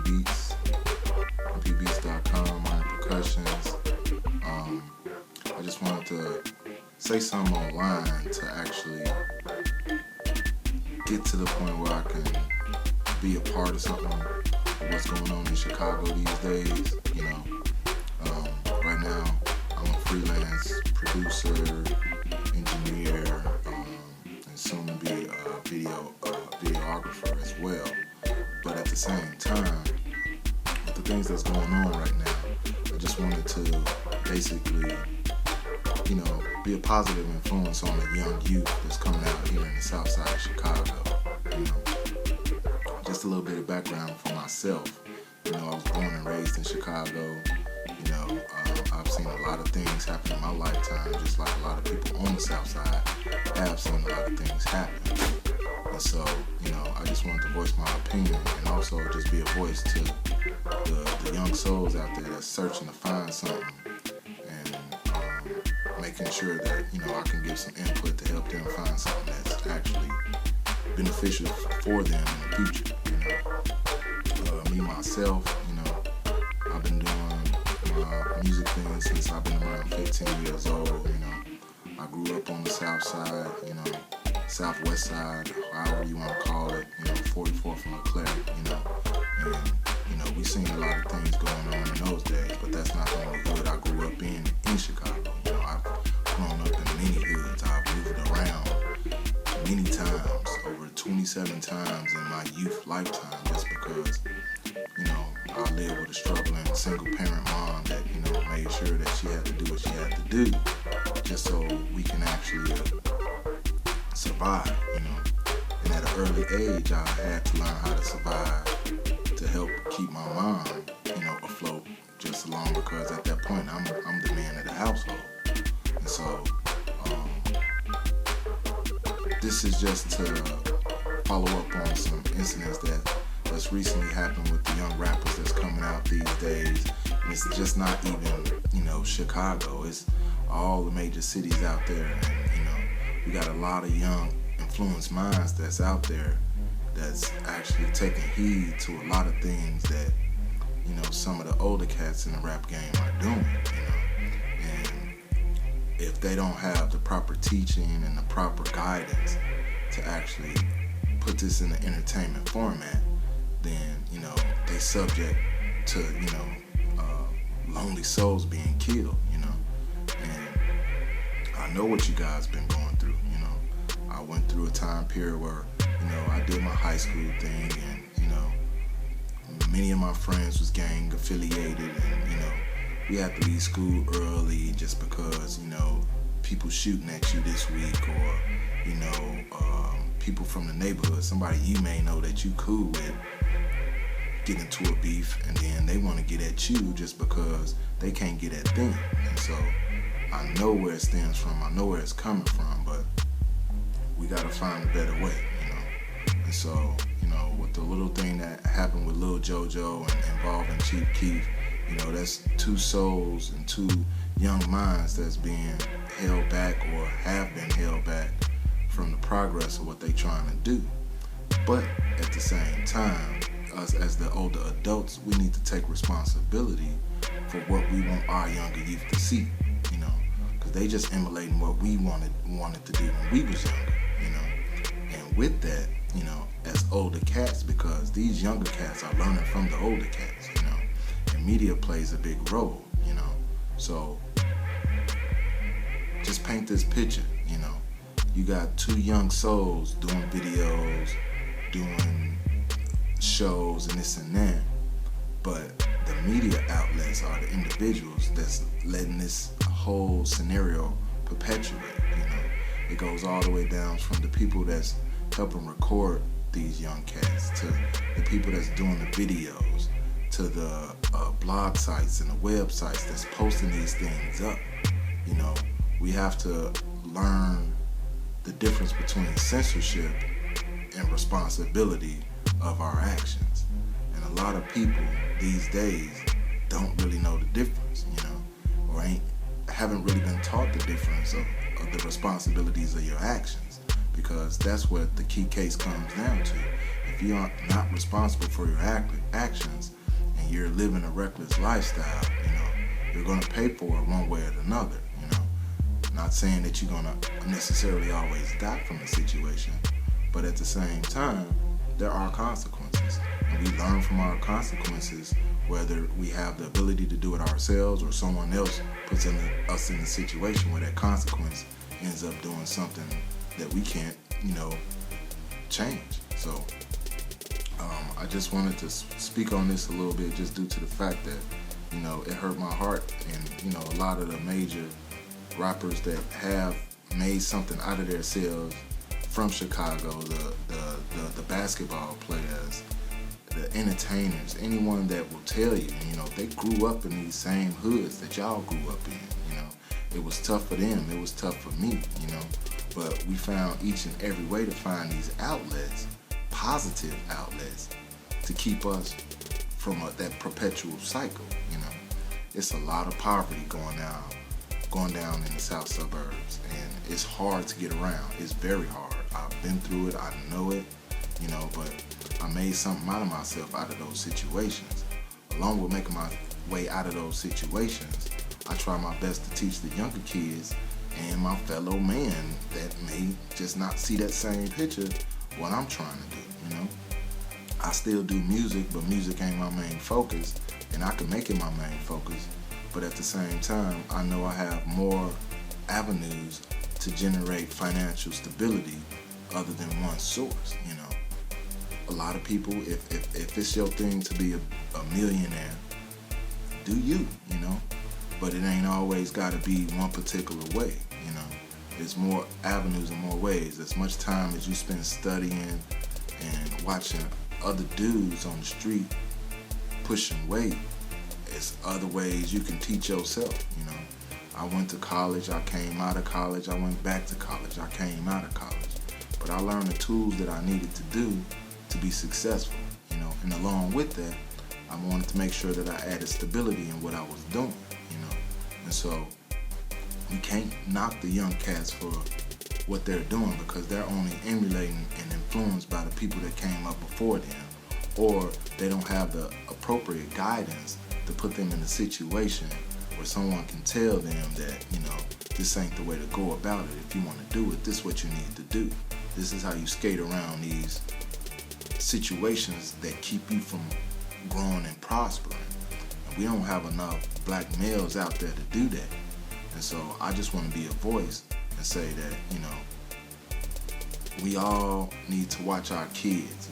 Beats, mpbeats.com, my percussions. I just wanted to say something online to actually get to the point where I can be a part of something, what's going on in Chicago these days. Right now I'm a freelance producer, engineer, and soon to be a videographer as well. But at the same time, with the things that's going on right now, I just wanted to basically, be a positive influence on the young youth that's coming out here in the south side of Chicago. Just a little bit of background for myself. I was born and raised in Chicago. I've seen a lot of things happen in my lifetime, just like a lot of people on the south side have seen a lot of things happen. And so, I just wanted to voice my opinion and also just be a voice to the young souls out there that's searching to find something, and making sure that, I can give some input to help them find something that's actually beneficial for them in the future. Me, myself, I've been doing my music thing since I've been around 15 years old. I grew up on the south side, southwest side, however you want to call it, 44th from Leclerc, and we seen a lot of things going on in those days, but that's not the only hood I grew up in Chicago. I've grown up in many hoods. I've moved around many times, over 27 times in my youth lifetime, just because, I lived with a struggling single parent mom that, made sure that she had to do what she had to do just so we can actually survive, And at an early age, I had to learn how to survive to help keep my mom, afloat just along, because at that point, I'm the man of the household. And so, this is just to follow up on some incidents that's recently happened with the young rappers that's coming out these days. And it's just not even, Chicago. It's all the major cities out there. And, we got a lot of young influenced minds that's out there that's actually taking heed to a lot of things that, some of the older cats in the rap game are doing, And if they don't have the proper teaching and the proper guidance to actually put this in the entertainment format, then, they subject to, lonely souls being killed, And I know what you guys been going through, I went through a time period where, I did my high school thing, and, many of my friends was gang affiliated, and, we had to leave school early just because, people shooting at you this week, or, people from the neighborhood, somebody you may know that you cool with, get into a beef, and then they want to get at you just because they can't get at them. And so I know where it stems from, I know where it's coming from, but we got to find a better way, And so, with the little thing that happened with Lil Jojo and involving Chief Keef, that's two souls and two young minds that's being held back or have been held back from the progress of what they're trying to do. But at the same time, us as the older adults, we need to take responsibility for what we want our younger youth to see, because they just emulating what we wanted to do when we was younger, And with that, as older cats, because these younger cats are learning from the older cats, and media plays a big role, So just paint this picture, You got two young souls doing videos, doing shows and this and that, but the media outlets are the individuals that's letting this whole scenario perpetuate. It goes all the way down from the people that's helping record these young cats to the people that's doing the videos to the blog sites and the websites that's posting these things up. We have to learn the difference between censorship and responsibility of our actions. And a lot of people these days don't really know the difference, or haven't really been taught the difference of the responsibilities of your actions, because that's what the key case comes down to. If you are not responsible for your actions and you're living a reckless lifestyle, you're going to pay for it one way or another. Not saying that you're going to necessarily always die from the situation, but at the same time, there are consequences. And we learn from our consequences, whether we have the ability to do it ourselves or someone else puts us in a situation where that consequence ends up doing something that we can't, change. So I just wanted to speak on this a little bit, just due to the fact that, it hurt my heart, and, a lot of the major rappers that have made something out of themselves from Chicago, the basketball players, the entertainers, anyone that will tell you, they grew up in these same hoods that y'all grew up in. It was tough for them, it was tough for me, but we found each and every way to find these outlets, positive outlets, to keep us from that perpetual cycle. It's a lot of poverty going down in the south suburbs, and it's hard to get around. It's very hard. I've been through it, I know it, but I made something out of myself out of those situations. Along with making my way out of those situations, I try my best to teach the younger kids and my fellow man that may just not see that same picture what I'm trying to do. I still do music, but music ain't my main focus, and I can make it my main focus. But at the same time, I know I have more avenues to generate financial stability other than one source. A lot of people, if it's your thing to be a millionaire, do you, but it ain't always got to be one particular way. There's more avenues and more ways. As much time as you spend studying and watching other dudes on the street pushing weight, it's other ways you can teach yourself. I went to college, I came out of college, I went back to college, I came out of college. But I learned the tools that I needed to do to be successful, and along with that, I wanted to make sure that I added stability in what I was doing, and so you can't knock the young cats for what they're doing, because they're only emulating and influenced by the people that came up before them, or they don't have the appropriate guidance to put them in a situation where someone can tell them that, this ain't the way to go about it. If you want to do it, this is what you need to do. This is how you skate around these situations that keep you from growing and prospering. And we don't have enough black males out there to do that. And so I just want to be a voice and say that, we all need to watch our kids.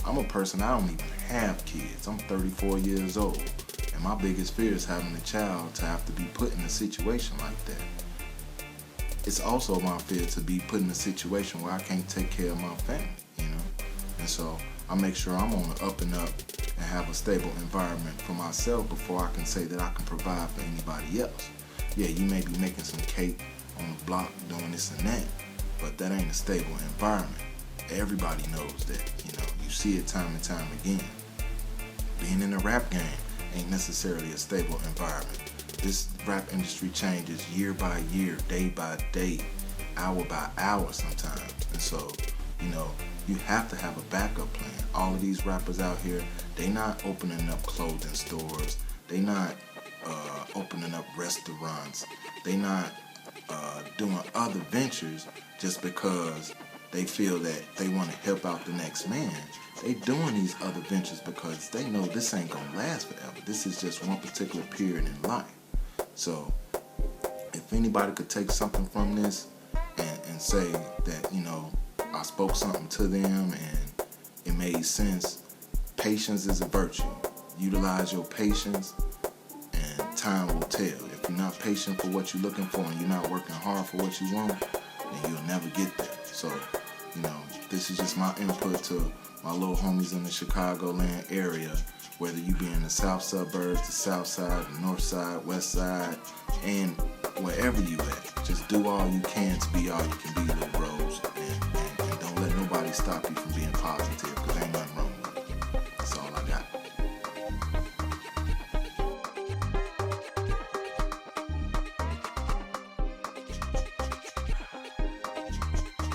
I'm a person, I don't even have kids. I'm 34 years old. And my biggest fear is having a child to have to be put in a situation like that. It's also my fear to be put in a situation where I can't take care of my family, And so I make sure I'm on the up and up and have a stable environment for myself before I can say that I can provide for anybody else. Yeah, you may be making some cake on the block doing this and that, but that ain't a stable environment. Everybody knows that, you see it time and time again. Being in the rap game ain't necessarily a stable environment. This rap industry changes year by year, day by day, hour by hour sometimes. And so, you have to have a backup plan. All of these rappers out here, they not opening up clothing stores. They not opening up restaurants. They not doing other ventures just because they feel that they want to help out the next man. They doing these other ventures because they know this ain't gonna last forever. This is just one particular period in life. So if anybody could take something from this and say that, I spoke something to them and it made sense, patience is a virtue. Utilize your patience and time will tell. If you're not patient for what you're looking for and you're not working hard for what you want, then you'll never get there. So, this is just my input to my little homies in the Chicagoland area, whether you be in the south suburbs, the south side, the north side, west side, and wherever you at. Just do all you can to be all you can be, little bros, and don't let nobody stop you from being positive.